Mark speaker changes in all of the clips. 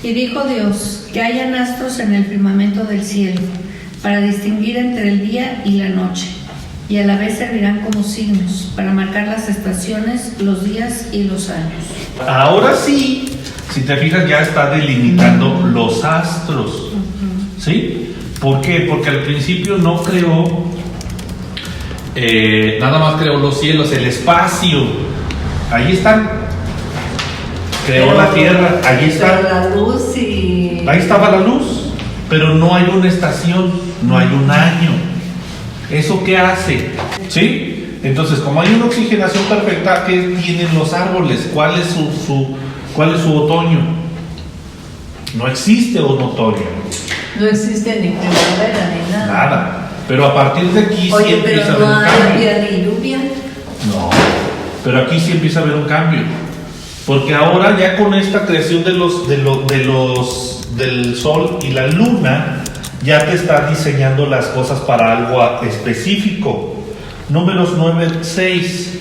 Speaker 1: Y dijo Dios, que hayan astros en el firmamento del cielo, para distinguir entre el día y la noche, y a la vez servirán como signos, para marcar las estaciones, los días y los años.
Speaker 2: Ahora sí, si te fijas, ya está delimitando los astros. ¿Sí? ¿Por qué? Porque al principio no creó, nada más creó los cielos, el espacio. Ahí están. Creó la tierra, allí está.
Speaker 1: La luz y...
Speaker 2: Ahí estaba la luz, pero no hay una estación, no hay un año. ¿Eso qué hace? ¿Sí? Entonces, como hay una oxigenación perfecta, ¿qué tienen los árboles? ¿Cuál es su otoño? No existe un otoño.
Speaker 1: No existe ni primavera ni nada.
Speaker 2: Nada. Pero a partir de aquí sí empieza a haber un cambio.
Speaker 1: Ni lluvia.
Speaker 2: No, pero aquí sí empieza a haber un cambio. Porque ahora ya con esta creación del sol y la luna, ya te está diseñando las cosas para algo específico. Números 9, 6.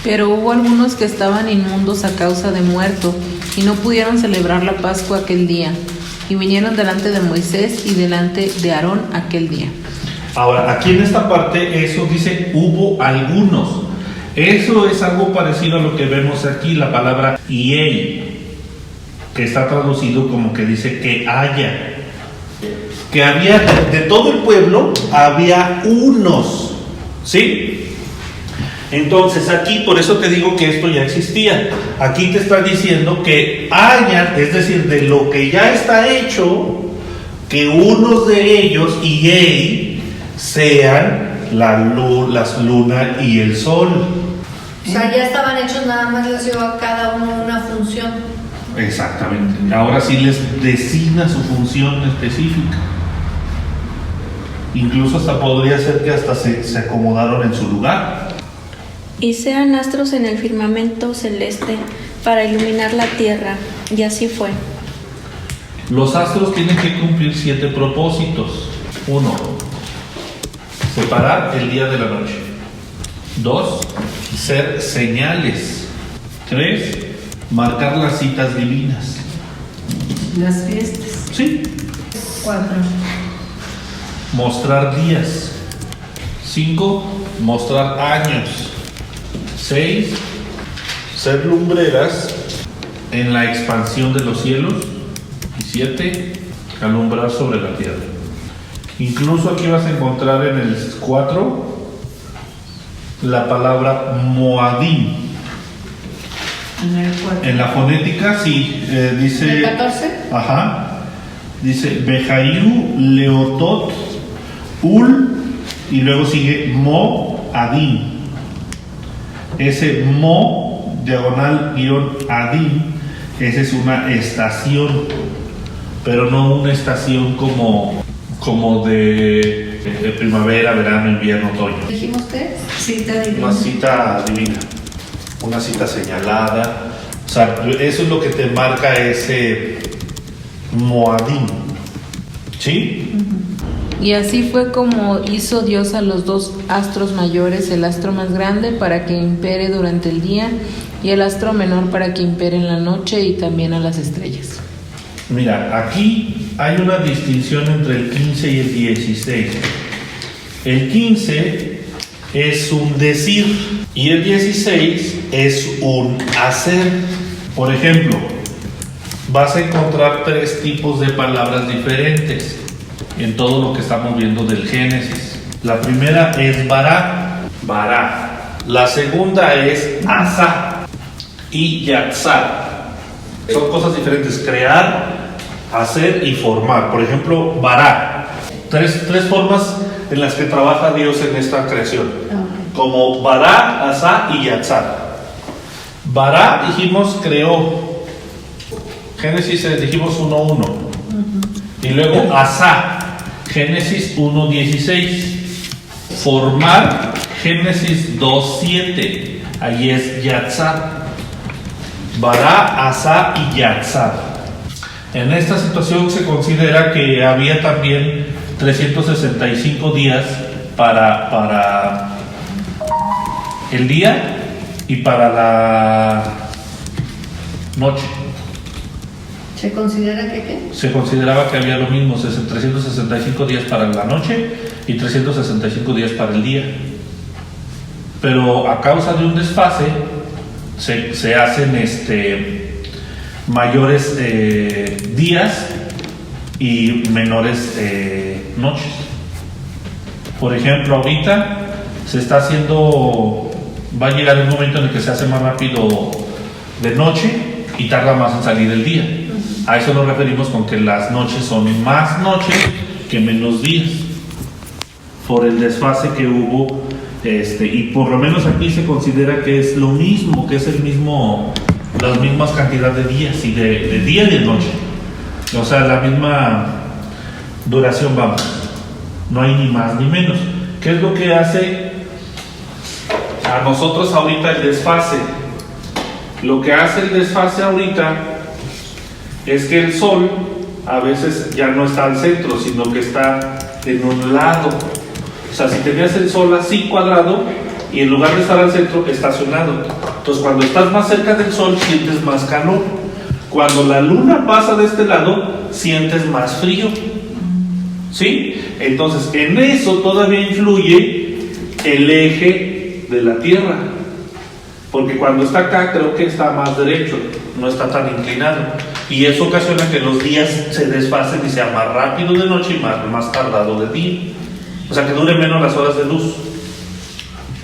Speaker 3: Pero hubo algunos que estaban inmundos a causa de muerto, y no pudieron celebrar la Pascua aquel día, y vinieron delante de Moisés y delante de Aarón aquel día.
Speaker 2: Ahora, aquí en esta parte, eso dice, hubo algunos. Eso es algo parecido a lo que vemos aquí, la palabra iei, que está traducido como que dice que haya. Que había, de todo el pueblo, había unos, ¿sí? Entonces aquí, por eso te digo que esto ya existía. Aquí te está diciendo que haya, es decir, de lo que ya está hecho, que unos de ellos, iei, sean las luna y el sol.
Speaker 1: O sea, ya estaban hechos, nada más les dio a cada uno una función.
Speaker 2: Exactamente. Ahora sí les designa su función específica. Incluso hasta podría ser que hasta se acomodaron en su lugar.
Speaker 4: Y sean astros en el firmamento celeste para iluminar la tierra. Y así fue.
Speaker 2: Los astros tienen que cumplir 7 propósitos. 1. Separar el día de la noche. 2. Ser señales. 3. Marcar las citas divinas.
Speaker 1: Las fiestas.
Speaker 2: Sí.
Speaker 1: 4.
Speaker 2: Mostrar días. 5. Mostrar años. 6. Ser lumbreras en la expansión de los cielos. Y 7. Alumbrar sobre la tierra. Incluso aquí vas a encontrar en el 4 la palabra Moadim. En la fonética, sí, dice...
Speaker 1: ¿El 14?
Speaker 2: Ajá. Dice Behayu Leotot Ul y luego sigue Moadim. Ese Mo, diagonal guión Adim, esa es una estación, pero no una estación como de primavera, verano, invierno, otoño.
Speaker 1: ¿Dijimos qué? Cita divina.
Speaker 2: Una cita divina, una cita señalada. O sea, eso es lo que te marca ese Moadim. ¿Sí?
Speaker 3: Y así fue como hizo Dios a los 2 astros mayores, el astro más grande para que impere durante el día y el astro menor para que impere en la noche, y también a las estrellas.
Speaker 2: Mira, aquí hay una distinción entre el 15 y el 16. El 15 es un decir y el 16 es un hacer. Por ejemplo, vas a encontrar 3 tipos de palabras diferentes en todo lo que estamos viendo del Génesis. La primera es bará, bará. La segunda es asá y yatzá. Son cosas diferentes: crear, hacer y formar. Por ejemplo, bará. Tres formas en las que trabaja Dios en esta creación, como bará, asá y yatzá. Bará, dijimos, creó. Génesis dijimos 1:1. Y luego asá, Génesis 1:16. Formar, Génesis 2:7. Ahí es yatzá. Bará, asá y yatzá. En esta situación se considera que había también 365 días para el día y para la noche.
Speaker 1: ¿Se considera que qué?
Speaker 2: Se consideraba que había lo mismo, 365 días para la noche y 365 días para el día. Pero a causa de un desfase se hacen mayores días y menores noches. Por ejemplo, ahorita se está haciendo, va a llegar un momento en el que se hace más rápido de noche y tarda más en salir el día. A eso nos referimos con que las noches son más noches que menos días, por el desfase que hubo, y por lo menos aquí se considera que es lo mismo, que es las mismas cantidad de días y de día y de noche, o sea, la misma duración, vamos, no hay ni más ni menos. ¿Qué es lo que hace a nosotros ahorita el desfase? Lo que hace el desfase ahorita es que el sol a veces ya no está al centro, sino que está en un lado. O sea, si tenías el sol así cuadrado y en lugar de estar al centro, estacionado. Entonces, cuando estás más cerca del sol, sientes más calor. Cuando la luna pasa de este lado, sientes más frío. ¿Sí? Entonces, en eso todavía influye el eje de la Tierra. Porque cuando está acá, creo que está más derecho, no está tan inclinado. Y eso ocasiona que los días se desfasen y sea más rápido de noche y más tardado de día. O sea, que dure menos las horas de luz.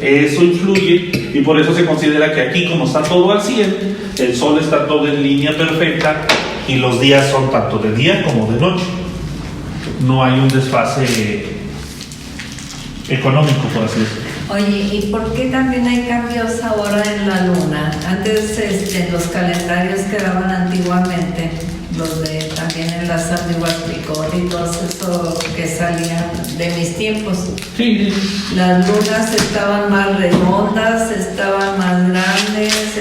Speaker 2: Eso influye y por eso se considera que aquí, como está todo al 100, el sol está todo en línea perfecta y los días son tanto de día como de noche. No hay un desfase económico, por así decirlo.
Speaker 5: Oye, ¿y por qué también hay cambios ahora en la luna? Antes los calendarios que daban antiguamente, los de también en las antiguas picoditos, eso que salían de mis tiempos.
Speaker 2: Sí.
Speaker 5: Las lunas estaban más redondas, estaban más grandes,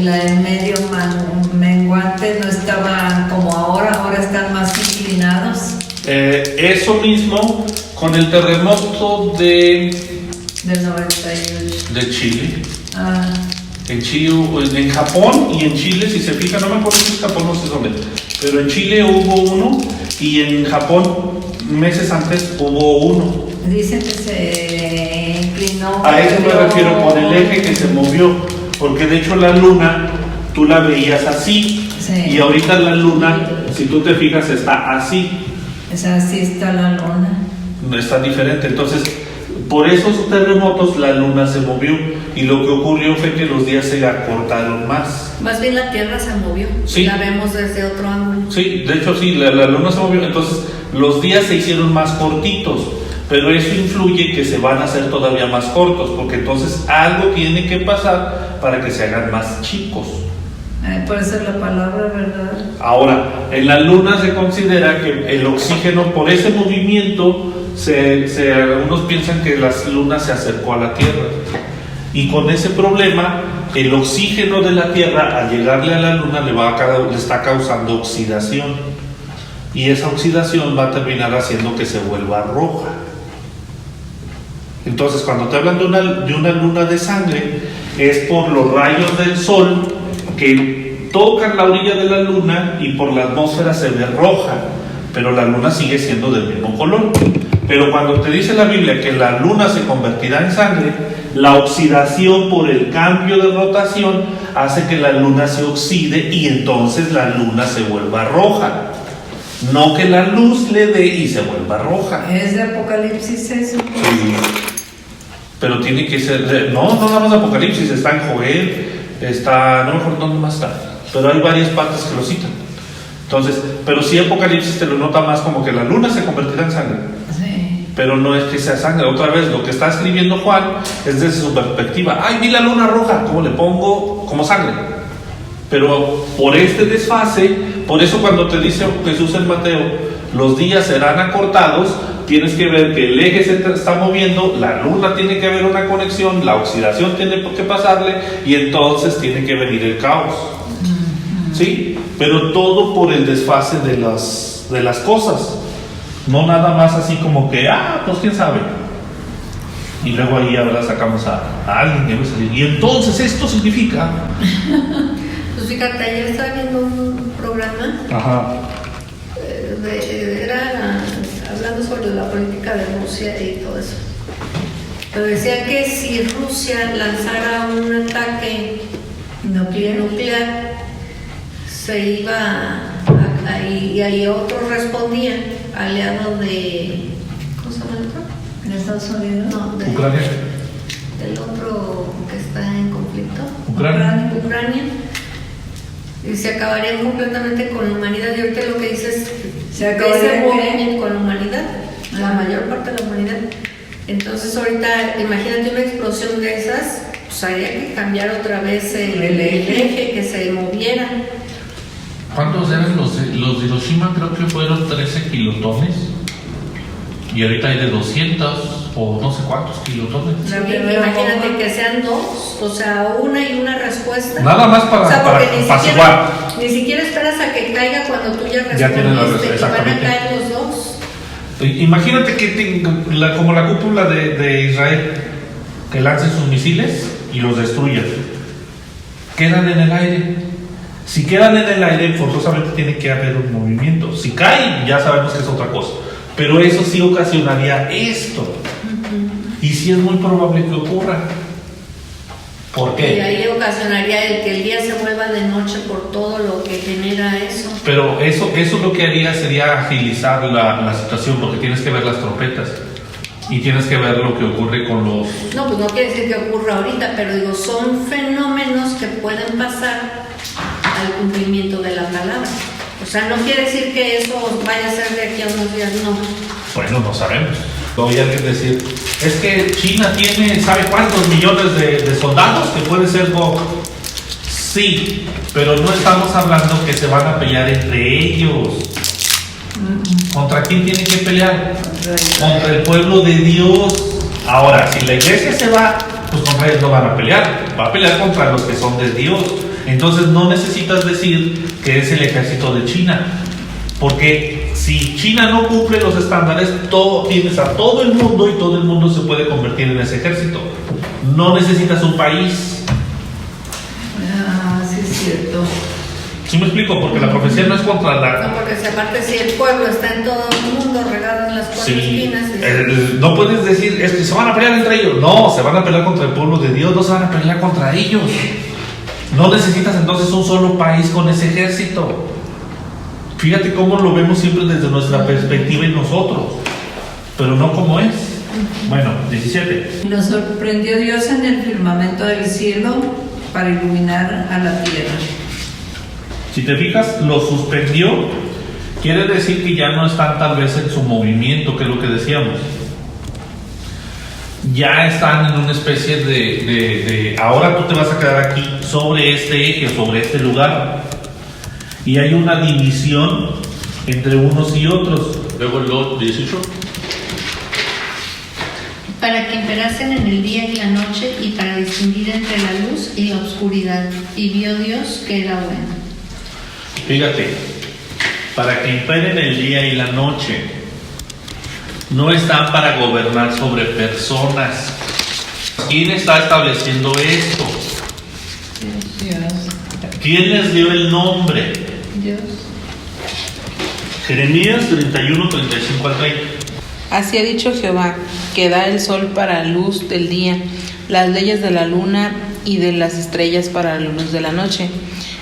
Speaker 5: el medio menguante no estaba como ahora están más inclinados.
Speaker 2: Eso mismo con el terremoto
Speaker 5: Del 98.
Speaker 2: de Chile.
Speaker 5: Ah.
Speaker 2: En Chile, en Japón y en Chile, si se fijan, no me acuerdo si es Japón, no sé dónde, pero en Chile hubo uno y en Japón meses antes hubo uno.
Speaker 5: Dicen que se inclinó.
Speaker 2: A eso me refiero con el eje que se movió, porque de hecho la luna tú la veías así,
Speaker 5: sí.
Speaker 2: Y ahorita la luna, si tú te fijas, está así.
Speaker 5: O sea, así está la luna.
Speaker 2: No está diferente, entonces por esos terremotos la luna se movió y lo que ocurrió fue que los días se acortaron más.
Speaker 1: Más bien la Tierra se movió.
Speaker 2: Sí.
Speaker 1: La vemos desde otro ángulo.
Speaker 2: Sí, de hecho sí, la luna se movió, entonces los días se hicieron más cortitos, pero eso influye que se van a hacer todavía más cortos, porque entonces algo tiene que pasar para que se hagan más chicos.
Speaker 5: Por eso es la palabra, ¿verdad?
Speaker 2: Ahora, en la luna se considera que el oxígeno, por ese movimiento, algunos piensan que la luna se acercó a la Tierra. Y con ese problema, el oxígeno de la Tierra, al llegarle a la luna, le está causando oxidación. Y esa oxidación va a terminar haciendo que se vuelva roja. Entonces, cuando te hablan de una luna de sangre, es por los rayos del sol que tocan la orilla de la luna y por la atmósfera se ve roja, pero la luna sigue siendo del mismo color. Pero cuando te dice la Biblia que la luna se convertirá en sangre, la oxidación por el cambio de rotación hace que la luna se oxide y entonces la luna se vuelva roja. No que la luz le dé y se vuelva roja.
Speaker 5: ¿Es de Apocalipsis eso?
Speaker 2: Sí. Pero tiene que ser, no nada más de Apocalipsis, está en Joel, no me acuerdo dónde más está, pero hay varias partes que lo citan. Entonces, pero sí Apocalipsis te lo nota más como que la luna se convertirá en sangre.
Speaker 5: Sí.
Speaker 2: Pero no es que sea sangre. Otra vez, lo que está escribiendo Juan es desde su perspectiva. ¡Ay, vi la luna roja! ¿Cómo le pongo? Como sangre. Pero por este desfase, por eso cuando te dice Jesús en Mateo, los días serán acortados, tienes que ver que el eje se está moviendo, la luna tiene que haber una conexión, la oxidación tiene que pasarle y entonces tiene que venir el caos. ¿Sí? Pero todo por el desfase de las cosas. No nada más así como que, pues quién sabe. Y luego ahí ahora sacamos a alguien que va a salir. Y entonces esto significa.
Speaker 1: Pues fíjate, ayer estaba viendo un programa,
Speaker 2: Ajá.
Speaker 1: era hablando sobre la política de Rusia y todo eso. Pero decía que si Rusia lanzara un ataque nuclear, se iba y ahí otros respondían, aliados de, ¿cómo se llama el otro?
Speaker 5: ¿En Estados Unidos?
Speaker 1: No,
Speaker 2: Ucrania.
Speaker 1: del otro que está en conflicto,
Speaker 2: Ucrania.
Speaker 1: y se acabarían completamente con la humanidad. Y ahorita lo que dices,
Speaker 5: ¿Se acabarían qué?
Speaker 1: con la humanidad, la mayor parte de la humanidad. Entonces ahorita, imagínate una explosión de esas, pues haría que cambiar otra vez el eje, que se moviera.
Speaker 2: ¿Cuántos eran los de Hiroshima? Creo que fueron 13 kilotones. Y ahorita hay de 200 o no sé cuántos kilotones.
Speaker 1: Sí, imagínate que sean dos, o sea, una y una respuesta.
Speaker 2: Nada más para,
Speaker 1: o sea, porque
Speaker 2: para apaciguar.
Speaker 1: ni siquiera esperas a que caiga cuando tú ya
Speaker 2: Ya tienes la
Speaker 1: respondiste, y van a
Speaker 2: exactamente.
Speaker 1: caer los dos.
Speaker 2: Imagínate que como la cúpula de Israel, que lancen sus misiles y los destruyan. Quedan en el aire. Si quedan en el aire, forzosamente tiene que haber un movimiento. Si caen, ya sabemos que es otra cosa. Pero eso sí ocasionaría esto. Y sí es muy probable que ocurra. ¿Por
Speaker 1: Y
Speaker 2: qué?
Speaker 1: ahí ocasionaría el que el día se vuelva de noche por todo lo que genera eso.
Speaker 2: Pero eso lo que haría sería agilizar la situación, porque tienes que ver las trompetas. Y tienes que ver lo que ocurre con los...
Speaker 1: No, pues no quiere decir que ocurra ahorita, pero digo, son fenómenos que pueden pasar al cumplimiento de la palabra. O sea, no quiere decir que eso vaya a ser de aquí a unos días, no.
Speaker 2: Bueno, no sabemos. Oí a alguien decir, es que China tiene, ¿sabe cuántos millones de soldados que puede ser Gog? Sí, pero no estamos hablando que se van a pelear entre ellos. ¿Contra quién tienen que pelear? Contra el pueblo de Dios. Ahora, si la iglesia se va, pues contra ellos no van a pelear. Va a pelear contra los que son de Dios. Entonces no necesitas decir que es el ejército de China. Porque si China no cumple los estándares, tienes a todo el mundo y todo el mundo se puede convertir en ese ejército. No necesitas un país.
Speaker 5: Ah, sí es cierto.
Speaker 2: ¿Sí me explico? Porque la profecía no es contra
Speaker 1: No,
Speaker 2: la...
Speaker 1: porque si aparte si el pueblo está en todo el mundo regado en las cuatro
Speaker 2: Sí,
Speaker 1: esquinas.
Speaker 2: no puedes decir, es que se van a pelear entre ellos. No, se van a pelear contra el pueblo de Dios, no se van a pelear contra ellos. No necesitas entonces un solo país con ese ejército. Fíjate cómo lo vemos siempre desde nuestra perspectiva y nosotros, pero no como es. Bueno, 17.
Speaker 5: Nos sorprendió Dios en el firmamento del cielo para iluminar a la tierra.
Speaker 2: Si te fijas, lo suspendió, quiere decir que ya no están tal vez en su movimiento, que es lo que decíamos. Ya están en una especie de ahora tú te vas a quedar aquí sobre este eje, sobre este lugar. Y hay una división entre unos y otros. Luego el 18.
Speaker 1: Para que imperasen en el día y la noche y para distinguir entre la luz y la oscuridad. Y vio Dios que era bueno.
Speaker 2: Fíjate, para que imperen el día y la noche, no están para gobernar sobre personas. ¿Quién está estableciendo esto? ¿Quién les dio el nombre?
Speaker 1: Dios.
Speaker 2: Jeremías 31, 35 al 30.
Speaker 3: Así ha dicho Jehová, que da el sol para luz del día, las leyes de la luna y de las estrellas para la luz de la noche,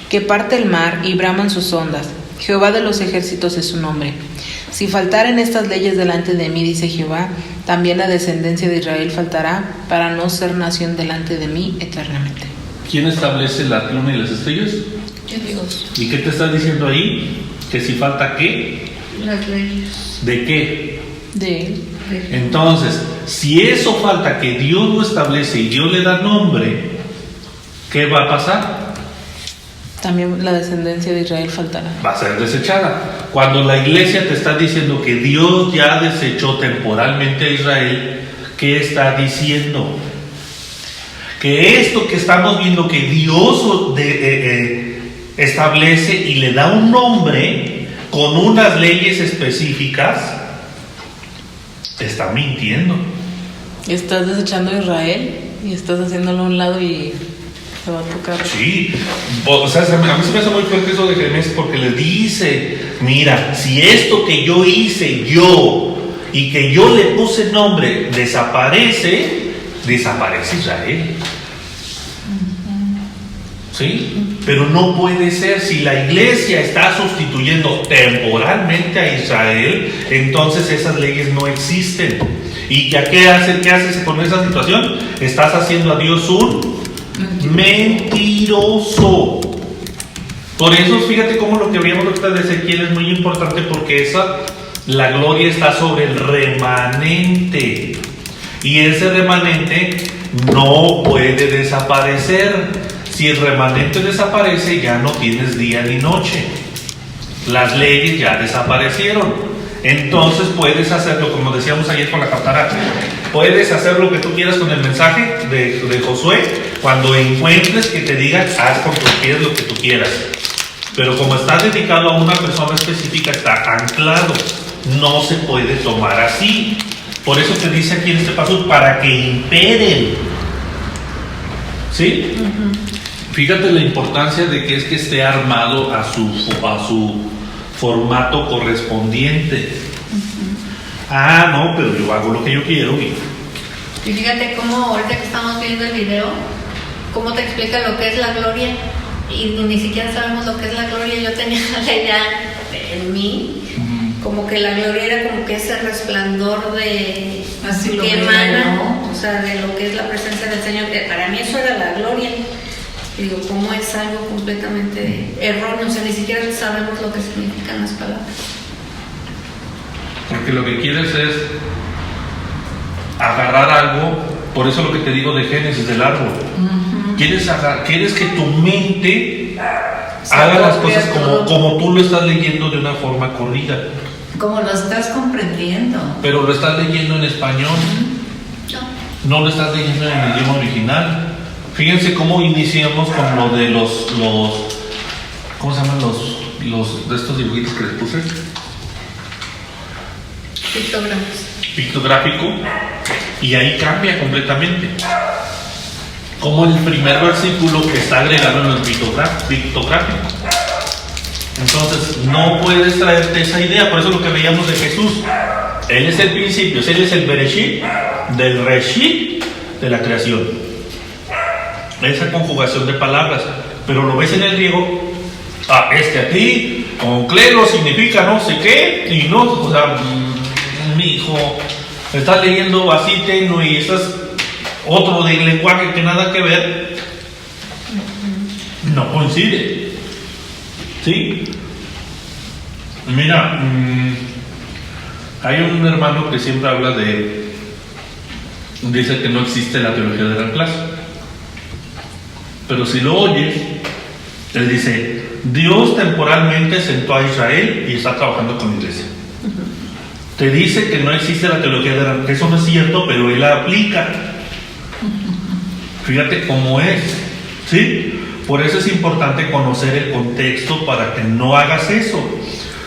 Speaker 3: que parte el mar y braman sus ondas. Jehová de los ejércitos es su nombre. Si faltaren estas leyes delante de mí, dice Jehová, también la descendencia de Israel faltará, para no ser nación delante de mí eternamente.
Speaker 2: ¿Quién establece la luna y las estrellas?
Speaker 3: Dios.
Speaker 2: ¿Y qué te está diciendo ahí? Que si falta qué,
Speaker 1: Las leyes
Speaker 2: ¿de qué?
Speaker 3: De él.
Speaker 1: de
Speaker 2: Entonces, si eso falta que Dios lo establece y Dios le da nombre, ¿qué va a pasar?
Speaker 3: También la descendencia de Israel faltará.
Speaker 2: Va a ser desechada. Cuando la iglesia te está diciendo que Dios ya desechó temporalmente a Israel, ¿qué está diciendo? Que esto que estamos viendo que Dios establece y le da un nombre con unas leyes específicas, te está mintiendo.
Speaker 3: Estás desechando a Israel y estás haciéndolo a un lado y Le va a tocar.
Speaker 2: Sí, o sea, a mí se me hace muy fuerte eso de Jeremías porque le dice, mira, si esto que yo hice yo y que yo le puse nombre desaparece Israel. ¿Sí? Pero no puede ser, si la iglesia está sustituyendo temporalmente a Israel, entonces esas leyes no existen. ¿Y qué haces con esa situación? Estás haciendo a Dios un mentiroso. Por eso fíjate cómo lo que veíamos ahorita de Ezequiel es muy importante, porque la gloria está sobre el remanente, y ese remanente no puede desaparecer. Si el remanente desaparece, ya no tienes día ni noche, las leyes ya desaparecieron. Entonces puedes hacerlo, como decíamos ayer con la catarata, puedes hacer lo que tú quieras con el mensaje de Josué. Cuando encuentres que te digan, haz con tus pies lo que tú quieras, pero como está dedicado a una persona específica, está anclado, no se puede tomar así. Por eso te dice aquí en este paso, para que imperen. ¿Sí? Fíjate la importancia de que esté armado a su formato correspondiente. No, pero yo hago lo que yo quiero.
Speaker 1: Y fíjate cómo ahorita que estamos viendo el video, cómo te explica lo que es la gloria, y ni siquiera sabemos lo que es la gloria. Yo tenía la idea en mí, como que la gloria era como que ese resplandor de
Speaker 5: así
Speaker 1: que emana, ¿no? O sea, de lo que es la presencia del Señor, que para mí eso era la gloria. Y digo, ¿cómo es algo completamente erróneo? O sea, ni siquiera sabemos lo que significan las palabras.
Speaker 2: Porque lo que quieres es agarrar algo, por eso lo que te digo de Génesis, del árbol. Quieres que tu mente haga las cosas como tú lo estás leyendo de una forma corrida.
Speaker 5: Como lo estás comprendiendo.
Speaker 2: Pero lo estás leyendo en español. No lo estás leyendo en el idioma original. Fíjense cómo iniciamos con lo de los ¿cómo se llaman los de estos dibujitos que les puse? Pictográfico. Y ahí cambia completamente. Como el primer versículo que está agregado en el pictográfico. Entonces no puedes traerte esa idea. Por eso lo que veíamos de Jesús, Él es el principio, Él es el Bereshit del Reshit de la creación. Esa conjugación de palabras, pero lo ves en el griego, aquí, con clero significa no sé qué, y no, o sea, mi hijo, estás leyendo así tenue y estás otro de lenguaje que nada que ver, no coincide, ¿sí? Mira, hay un hermano que siempre habla dice que no existe la teología del reemplazo. Pero si lo oyes, él dice, Dios temporalmente sentó a Israel y está trabajando con la iglesia. Te dice que no existe la teología de la... Eso no es cierto, pero él la aplica. Fíjate cómo es, ¿sí? Por eso es importante conocer el contexto para que no hagas eso.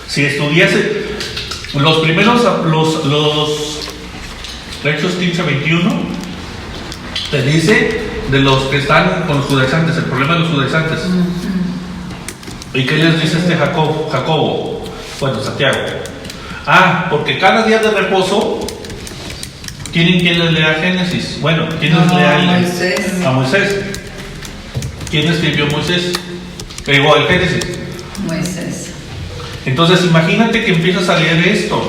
Speaker 2: Si estudiase los primeros, los Hechos 15:21, te dice de los que están con los judaizantes, el problema de los judaizantes. ¿Y qué les dice Jacobo? Bueno, Santiago. Porque cada día de reposo tienen quien les lea Génesis. Bueno, ¿quién les lea a Moisés? ¿Quién escribió Moisés? El Génesis.
Speaker 5: Moisés.
Speaker 2: Entonces imagínate que empiezas a leer esto.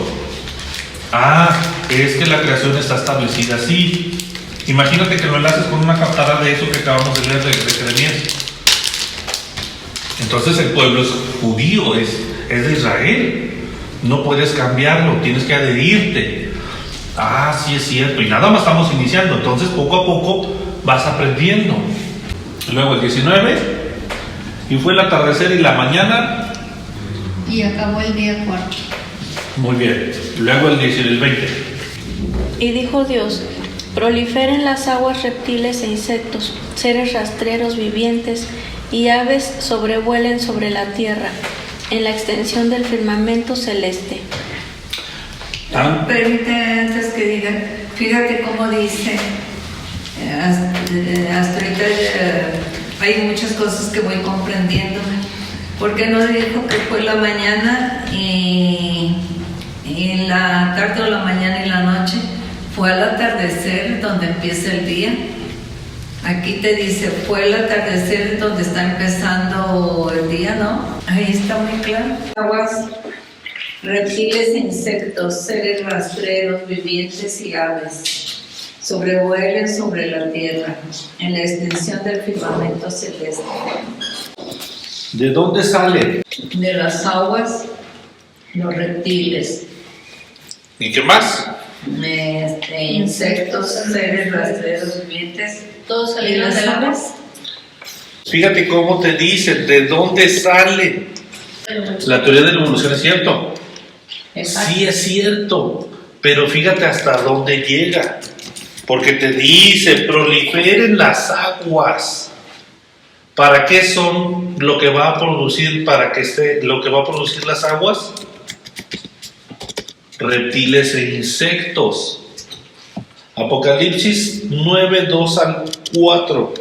Speaker 2: Es que la creación está establecida así. Imagínate que lo enlaces con una captada de eso que acabamos de leer de Jeremías. Entonces el pueblo es judío, es de Israel. No puedes cambiarlo, tienes que adherirte. Sí es cierto. Y nada más estamos iniciando. Entonces poco a poco vas aprendiendo. Luego el 19. Y fue el atardecer y la mañana.
Speaker 1: Y acabó el día cuarto.
Speaker 2: Muy bien. Luego el 20.
Speaker 4: Y dijo Dios: proliferen las aguas reptiles e insectos, seres rastreros vivientes y aves sobrevuelen sobre la tierra, en la extensión del firmamento celeste.
Speaker 5: Permíteme antes que diga, fíjate cómo dice, hasta ahorita hay muchas cosas que voy comprendiendo. Porque no dijo que fue la mañana y la tarde o la mañana y la noche? Fue al atardecer donde empieza el día. Aquí te dice, fue el atardecer donde está empezando el día, ¿no? Ahí está muy claro. Aguas, reptiles e insectos, seres rastreros, vivientes y aves, sobrevuelen sobre la tierra, en la extensión del firmamento celeste.
Speaker 2: ¿De dónde sale?
Speaker 5: De las aguas, los reptiles,
Speaker 2: ¿Y qué más?
Speaker 5: insectos, seres rastreros, vivientes.
Speaker 1: Todos
Speaker 5: ¿Y
Speaker 1: salieron
Speaker 5: las
Speaker 1: del agua.
Speaker 5: aves?
Speaker 2: Fíjate cómo te dicen, ¿de dónde sale? La teoría de la evolución es cierto.
Speaker 5: Exacto.
Speaker 2: Sí es cierto, pero fíjate hasta dónde llega. Porque te dice, proliferen las aguas. ¿Para qué son lo que va a producir, lo que va a producir las aguas? Reptiles e insectos. Apocalipsis 9, 2 al 4.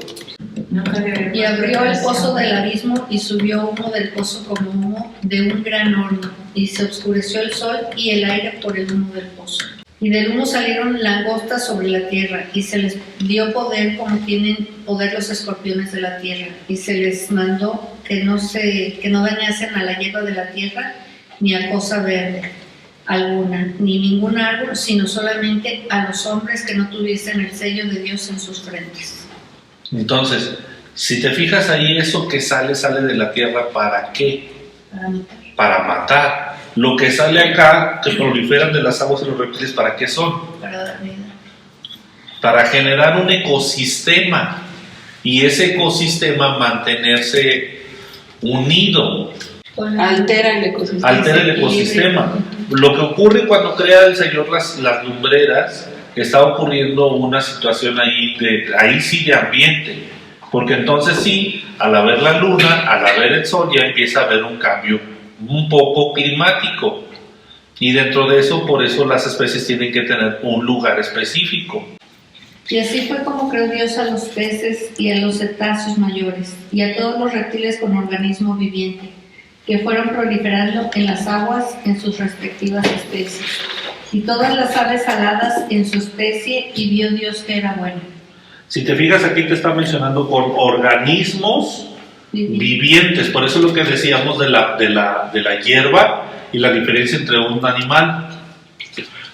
Speaker 1: Y abrió el pozo del abismo y subió humo del pozo como humo de un gran horno, y se oscureció el sol y el aire por el humo del pozo. Y del humo salieron langostas sobre la tierra, y se les dio poder como tienen poder los escorpiones de la tierra, y se les mandó que no dañasen a la hierba de la tierra, ni a cosa verde alguna, ni ningún árbol, sino solamente a los hombres que no tuviesen el sello de Dios en sus frentes.
Speaker 2: Entonces, si te fijas ahí, eso que sale de la tierra, ¿para qué?
Speaker 1: Para matar.
Speaker 2: Para matar. Lo que sale acá, que proliferan de las aguas y los reptiles, ¿para qué son?
Speaker 1: Para dar vida.
Speaker 2: Para generar un ecosistema, y ese ecosistema mantenerse unido.
Speaker 3: Altera el ecosistema.
Speaker 2: Altera el ecosistema. Lo que ocurre cuando crea el Señor las lumbreras, está ocurriendo una situación ahí sí de ambiente, porque entonces sí, al haber la luna, al haber el sol, ya empieza a haber un cambio un poco climático, y dentro de eso, por eso las especies tienen que tener un lugar específico.
Speaker 1: Y así fue como creó Dios a los peces y a los cetáceos mayores, y a todos los reptiles con organismo viviente, que fueron proliferando en las aguas en sus respectivas especies, y todas las aves aladas en su especie, y vio Dios que era bueno.
Speaker 2: Si te fijas, aquí te está mencionando con organismos vivientes, por eso es lo que decíamos de la hierba y la diferencia entre un animal,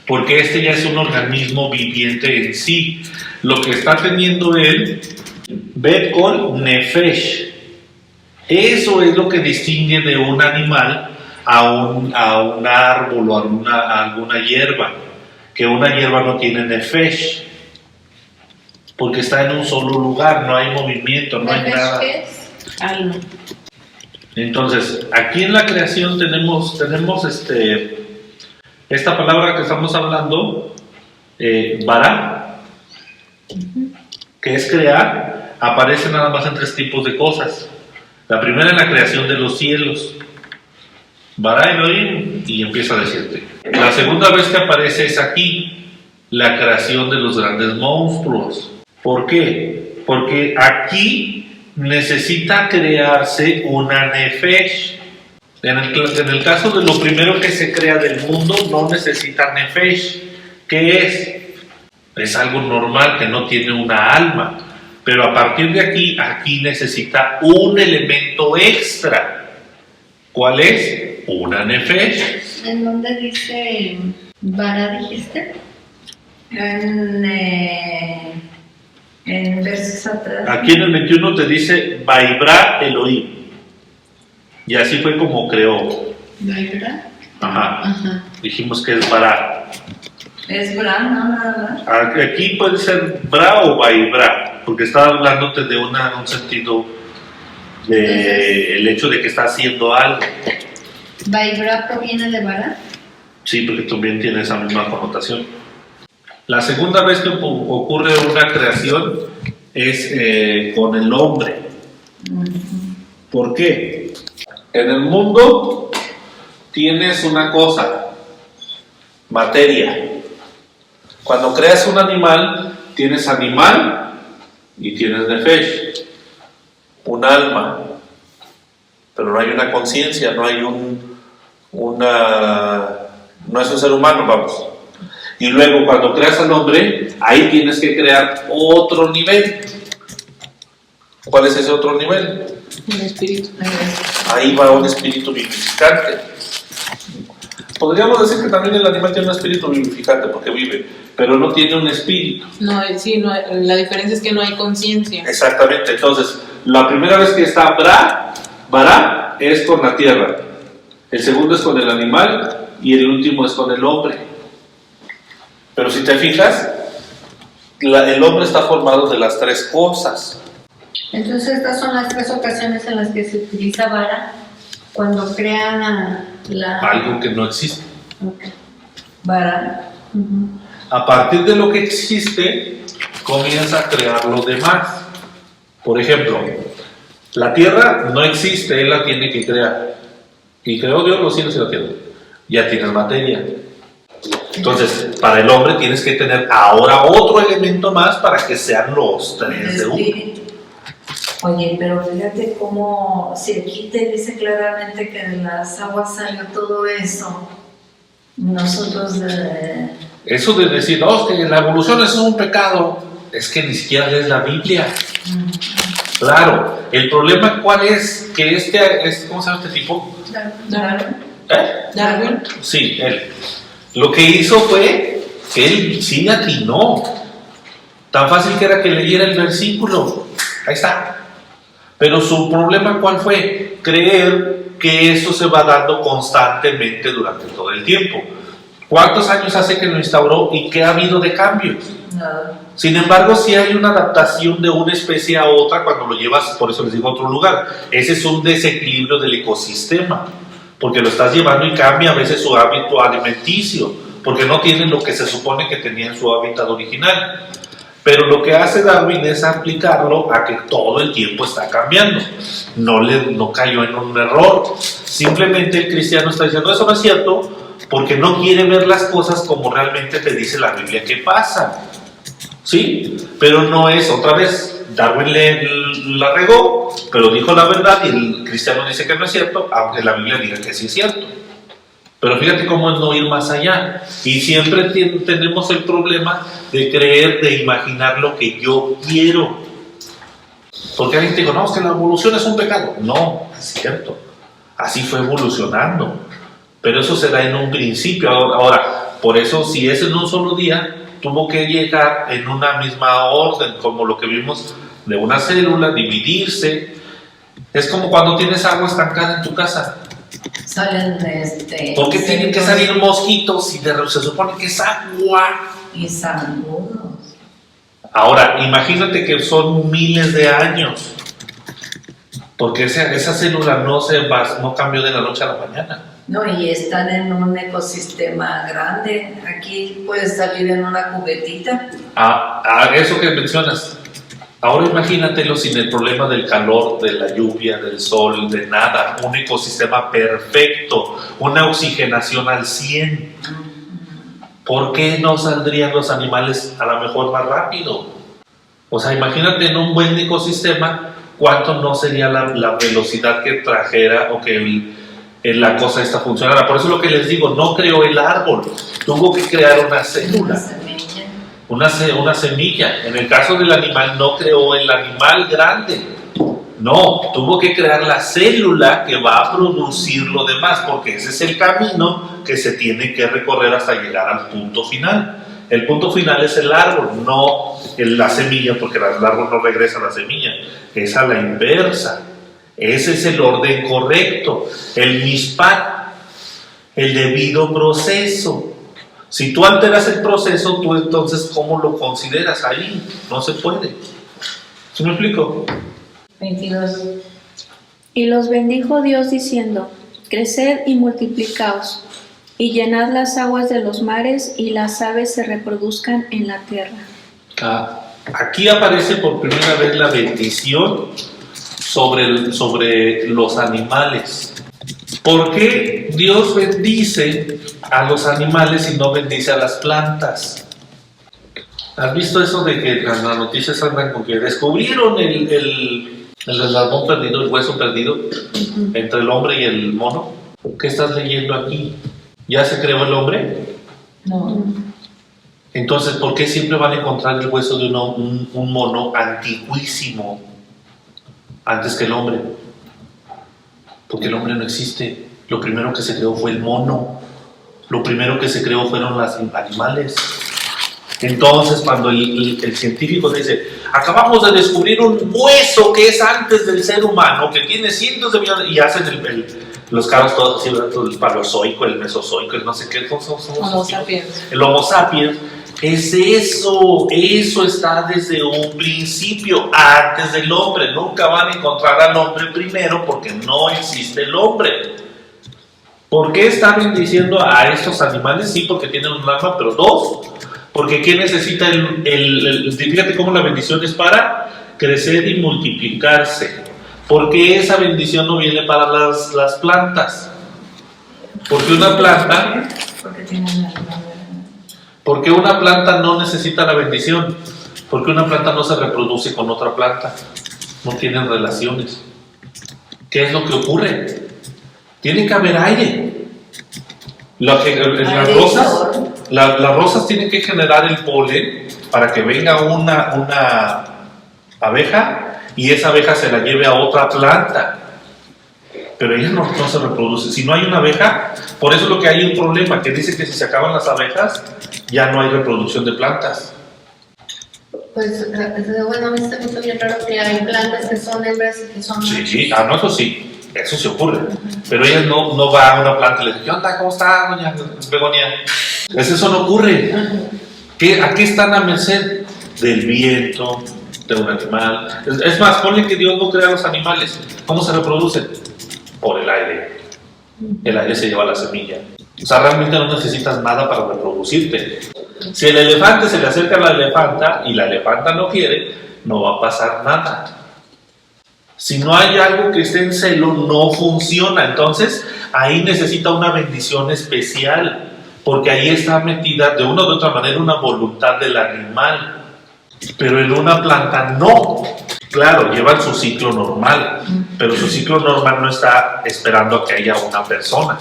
Speaker 2: porque este ya es un organismo viviente en sí. Lo que está teniendo él, Betkol Nefesh, eso es lo que distingue de un animal a un árbol o a alguna hierba, que una hierba no tiene Nefesh, porque está en un solo lugar, no hay movimiento, no hay nada.
Speaker 1: ¿Qué es?
Speaker 3: Alma.
Speaker 2: Entonces, aquí en la creación tenemos esta palabra que estamos hablando, bara, que es crear, aparece nada más en 3 tipos de cosas. La primera en la creación de los cielos, bara Elohim, y empieza a decirte. La segunda vez que aparece es aquí, la creación de los grandes monstruos. ¿Por qué? Porque aquí necesita crearse una nefesh. En el caso de lo primero que se crea del mundo, no necesita nefesh. ¿Qué es? Es algo normal que no tiene una alma. Pero a partir de aquí necesita un elemento extra. ¿Cuál es? Una nefesh.
Speaker 1: ¿En dónde dice vara, dijiste?
Speaker 5: En versos atrás.
Speaker 2: Aquí en el 21 te dice Vaibra Elohim. Y así fue como creó.
Speaker 1: ¿Verdad?
Speaker 2: Ajá.
Speaker 1: Ajá.
Speaker 2: Dijimos que es Bara.
Speaker 5: Es Bra, no nada más.
Speaker 2: Aquí puede ser Bra o Vaibra, porque está hablándote de un sentido de el hecho de que está haciendo algo.
Speaker 1: ¿Vaibra proviene de vara?
Speaker 2: Sí, porque también tiene esa misma connotación. La segunda vez que ocurre una creación es con el hombre. ¿Por qué? En el mundo tienes una cosa, materia. Cuando creas un animal, tienes animal y tienes nefesh. un alma, pero no hay una conciencia, no hay no es un ser humano, vamos. Y luego cuando creas al hombre, ahí tienes que crear otro nivel. ¿Cuál es ese otro nivel?
Speaker 3: Un espíritu.
Speaker 2: Ahí va un espíritu vivificante. Podríamos decir que también el animal tiene un espíritu vivificante porque vive, pero no tiene un espíritu.
Speaker 3: No, sí, no, la diferencia es que no hay conciencia.
Speaker 2: Exactamente. Entonces, la primera vez que está Bará es con la tierra. El segundo es con el animal y el último es con el hombre. Pero si te fijas, el hombre está formado de las tres cosas.
Speaker 1: Entonces estas son las tres ocasiones en las que se utiliza vara cuando crean
Speaker 2: Algo que no existe.
Speaker 1: Okay.
Speaker 5: Vara.
Speaker 2: A partir de lo que existe, comienza a crear lo demás. Por ejemplo, la tierra no existe, él la tiene que crear. Y creó Dios los cielos y la tierra. Ya tienes materia. Entonces, para el hombre tienes que tener ahora otro elemento más para que sean los tres de uno.
Speaker 5: Espíritu. Oye, pero fíjate cómo, si aquí te dice claramente que de las aguas salió todo eso, nosotros
Speaker 2: Eso de decir, no, es que la evolución es un pecado, es que ni siquiera lees la Biblia. Claro, el problema ¿cuál es? Que ¿cómo se llama este tipo?
Speaker 3: Darwin.
Speaker 2: Sí, él. Lo que hizo fue que él sí atinó. Tan fácil que era que leyera el versículo. Ahí está. Pero su problema ¿cuál fue? Creer que eso se va dando constantemente durante todo el tiempo. ¿Cuántos años hace que lo instauró y qué ha habido de cambios?
Speaker 5: nada.
Speaker 2: Sin embargo, sí hay una adaptación de una especie a otra cuando lo llevas, por eso les digo, a otro lugar. Ese es un desequilibrio del ecosistema, porque lo estás llevando y cambia a veces su hábito alimenticio, porque no tiene lo que se supone que tenía en su hábitat original. Pero lo que hace Darwin es aplicarlo a que todo el tiempo está cambiando. No cayó en un error. Simplemente el cristiano está diciendo, eso no es cierto, porque no quiere ver las cosas como realmente te dice la Biblia que pasa. ¿Sí? Pero no es, otra vez, Darwin la regó, pero dijo la verdad y el cristiano dice que no es cierto, aunque la Biblia diga que sí es cierto. Pero fíjate cómo es no ir más allá. Y siempre tenemos el problema de creer, de imaginar lo que yo quiero. Porque alguien te dice, no, es que la evolución es un pecado. No, es cierto. Así fue evolucionando. Pero eso se da en un principio. Ahora, por eso, si es en un solo día, tuvo que llegar en una misma orden, como lo que vimos de una célula, dividirse. Es como cuando tienes agua estancada en tu casa.
Speaker 5: Salen
Speaker 2: ¿Por qué tienen que salir mosquitos si se supone que es agua?
Speaker 5: y zancudos.
Speaker 2: Ahora, imagínate que son miles de años. Porque esa célula no cambió de la noche a la mañana.
Speaker 5: No, y están en un ecosistema grande. Aquí puedes salir en una cubetita.
Speaker 2: Eso que mencionas. Ahora imagínatelo sin el problema del calor, de la lluvia, del sol, de nada. Un ecosistema perfecto, una oxigenación al 100. ¿Por qué no saldrían los animales a lo mejor más rápido? O sea, imagínate en un buen ecosistema, ¿cuánto no sería la velocidad que trajera o que la cosa esta funcionara? Por eso es lo que les digo, no creó el árbol, tuvo que crear una célula. Una semilla. En el caso del animal no creó el animal grande, no, tuvo que crear la célula que va a producir lo demás, porque ese es el camino que se tiene que recorrer hasta llegar al punto final. El punto final es el árbol, no la semilla, porque el árbol no regresa a la semilla, es a la inversa. Ese es el orden correcto, el mishpat, el debido proceso. Si tú alteras el proceso, tú entonces, ¿cómo lo consideras ahí? No se puede. ¿Sí me explico?
Speaker 5: 22.
Speaker 4: Y los bendijo Dios diciendo, creced y multiplicaos, y llenad las aguas de los mares, y las aves se reproduzcan en la tierra.
Speaker 2: Aquí aparece por primera vez la bendición sobre los animales. ¿Por qué Dios bendice a los animales y no bendice a las plantas? ¿Has visto eso de que las noticias andan con que descubrieron El eslabón perdido, el hueso perdido entre el hombre y el mono. ¿Qué estás leyendo aquí? ¿Ya se creó el hombre?
Speaker 3: No.
Speaker 2: Entonces, ¿por qué siempre van a encontrar el hueso de un mono antiguísimo antes que el hombre? Porque el hombre no existe. Lo primero que se creó fue el mono. Lo primero que se creó fueron los animales. Entonces, cuando el científico dice, acabamos de descubrir un hueso que es antes del ser humano, que tiene cientos de millones, y hacen los caras todos así, el paleozoico, el mesozoico, el no sé qué,
Speaker 3: Homo sapiens.
Speaker 2: el Homo sapiens, es eso está desde un principio, antes del hombre. Nunca van a encontrar al hombre primero porque no existe el hombre. ¿Por qué están bendiciendo a estos animales? Sí, porque tienen un alma, pero dos, porque ¿qué necesita fíjate cómo la bendición es para crecer y multiplicarse. Porque esa bendición no viene para las plantas. Porque una planta... ¿Por qué una planta no necesita la bendición? Porque una planta no se reproduce con otra planta. No tienen relaciones. ¿Qué es lo que ocurre? Tiene que haber aire. Las rosas tienen que generar el polen para que venga una abeja y esa abeja se la lleve a otra planta. Pero ella no se reproduce. Si no hay una abeja, por eso es lo que hay un problema, que dice que si se acaban las abejas, ya no hay reproducción de plantas.
Speaker 1: Pues, bueno, me está muy bien raro que hay plantas que son hembras y que son machos.
Speaker 2: Sí, no, eso sí, eso sí ocurre. Pero ella no va a una planta y le dice, ¿qué onda? ¿Cómo está, doña Begonia? Eso no ocurre. ¿A qué están a merced? Del viento, de un animal. Es más, ponle que Dios no crea los animales. ¿Cómo se reproducen? Por el aire. El aire se lleva la semilla. O sea, realmente no necesitas nada para reproducirte. Si el elefante se le acerca a la elefanta y la elefanta no quiere, no va a pasar nada. Si no hay algo que esté en celo, no funciona. Entonces, ahí necesita una bendición especial, porque ahí está metida de una u otra manera una voluntad del animal. Pero en una planta no. Claro, llevan su ciclo normal, pero su ciclo normal no está esperando a que haya una persona,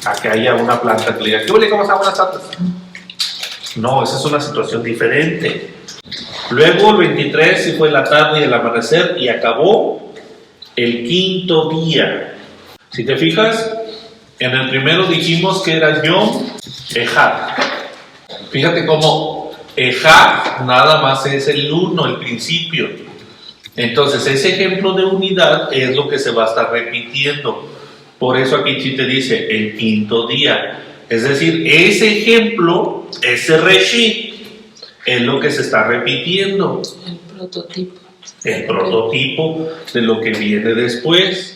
Speaker 2: a que haya una planta que le diga, ¿qué huele? ¿Cómo están? Buenas tardes. No, esa es una situación diferente. Luego el 23 sí fue la tarde y el amanecer y acabó el quinto día. Si te fijas, en el primero dijimos que era Yom Ejad. Fíjate cómo Ejad nada más es el uno, el principio. Entonces ese ejemplo de unidad es lo que se va a estar repitiendo. Por eso aquí sí te dice el quinto día. Es decir, ese ejemplo, ese reshit, es lo que se está repitiendo.
Speaker 3: El prototipo.
Speaker 2: El prototipo de lo que viene después.